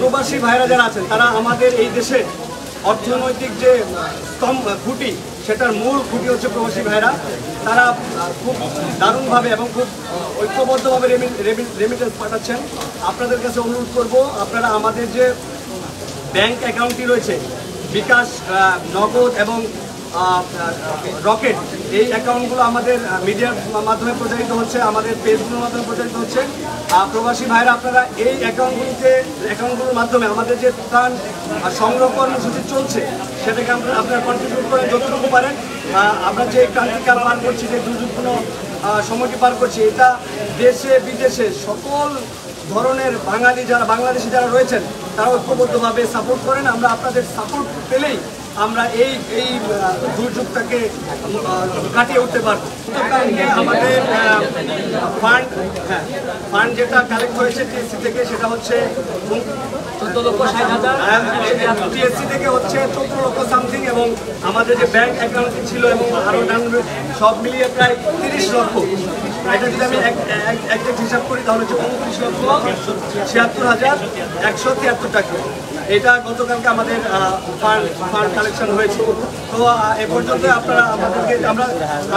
প্রবাসী ভাইরা যারা আছেন তারা আমাদের এই দেশে অর্থনৈতিক যে খুঁটি সেটার মূল খুঁটি হচ্ছে প্রবাসী ভাইরা। তারা খুব দারুণভাবে এবং খুব ঐক্যবদ্ধভাবে রেমিটেন্স পাঠাচ্ছেন। আপনাদের কাছে অনুরোধ করব, আপনারা আমাদের যে ব্যাংক অ্যাকাউন্টটি রয়েছে বিকাশ, নগদ এবং রকেট, এই অ্যাকাউন্টগুলো আমাদের মিডিয়ার মাধ্যমে প্রচারিত হচ্ছে, আমাদের ফেসবুকের মাধ্যমে প্রচারিত হচ্ছে। প্রবাসী ভাইরা আপনারা এই অ্যাকাউন্টগুলোর মাধ্যমে আমাদের যে ত্রাণ সংগ্রহ কর্মসূচি চলছে সেটাকে আপনারা কন্ট্রিবিউট করেন যতটুকু পারেন। আমরা যে ক্রান্তিকাল পার করছি, যে দুর্যোগপূর্ণ সময়টি পার করছি, এটা দেশে বিদেশে সকল ধরনের বাংলাদেশি যারা রয়েছেন তারা ঐক্যবদ্ধভাবে সাপোর্ট করেন। আমরা আপনাদের সাপোর্ট পেলেই আমরা এই দুর্যোগটাকে কাটিয়ে উঠতে পারবো। আমাদের ফান্ড যেটা কালেক্ট হয়েছে টিএসসি থেকে সেটা হচ্ছে 14,60,000, টিএসসি থেকে হচ্ছে 14,00,000 সামথিং, এবং আমাদের যে ব্যাংক অ্যাকাউন্টে ছিল এবং আরও সব মিলিয়ে প্রায় 30 লক্ষ। এটা যদি আমি একটা হিসাব করি তাহলে হচ্ছে 29,76,173 টাকা। এটা গতকালকে আমাদের ফান্ড কালেকশন হয়েছে। তো এ পর্যন্ত আপনারা আমাদেরকে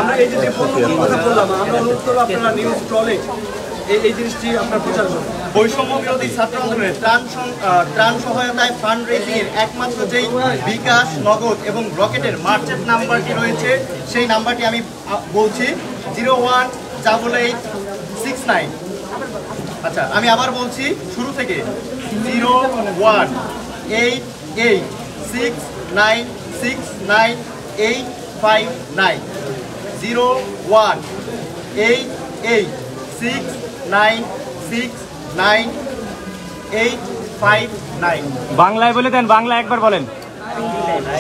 আমরা এই যে পণ্যগুলোর কথা বললাম, আমরা অনুরোধ করবো আপনারা নিউজ ট্রলে এই জিনিসটি আপনার প্রচার করুন। বৈষম্য বিরোধী ছাত্র আন্দোলনের ত্রাণ সহায়তায় ফান্ড রেজিংয়ের একমাত্র যেই বিকাশ, নগদ এবং রকেটের মার্চেন্ট নাম্বারটি রয়েছে সেই নাম্বারটি আমি বলছি 018869। আচ্ছা, আমি আবার বলছি শুরু থেকে 0188696985901886698590। বাংলায় বলে দেন, বাংলা একবার বলেন।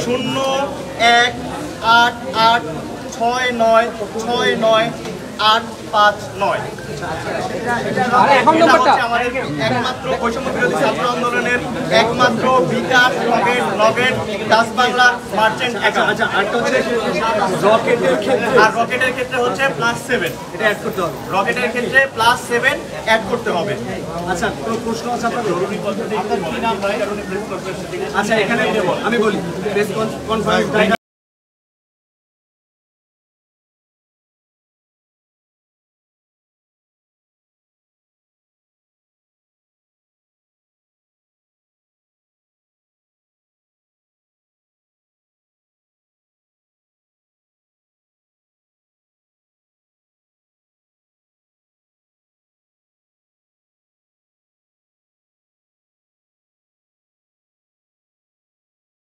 018869698590। একমাত্র বৈষম্য বিরোধী ছাত্র আন্দোলনের একমাত্র বিকাশ, নগদ ডাচ বাংলা মার্চেন্ট অ্যাকাউন্ট। আর রকেটের ক্ষেত্রে হচ্ছে +7, এটা অ্যাড করতে হবে। রকেটের ক্ষেত্রে +7 অ্যাড করতে হবে। আচ্ছা, কোনো প্রশ্ন আছে আপনাদের? আচ্ছা, এখানে আমি বলি প্রেস কনফারেন্স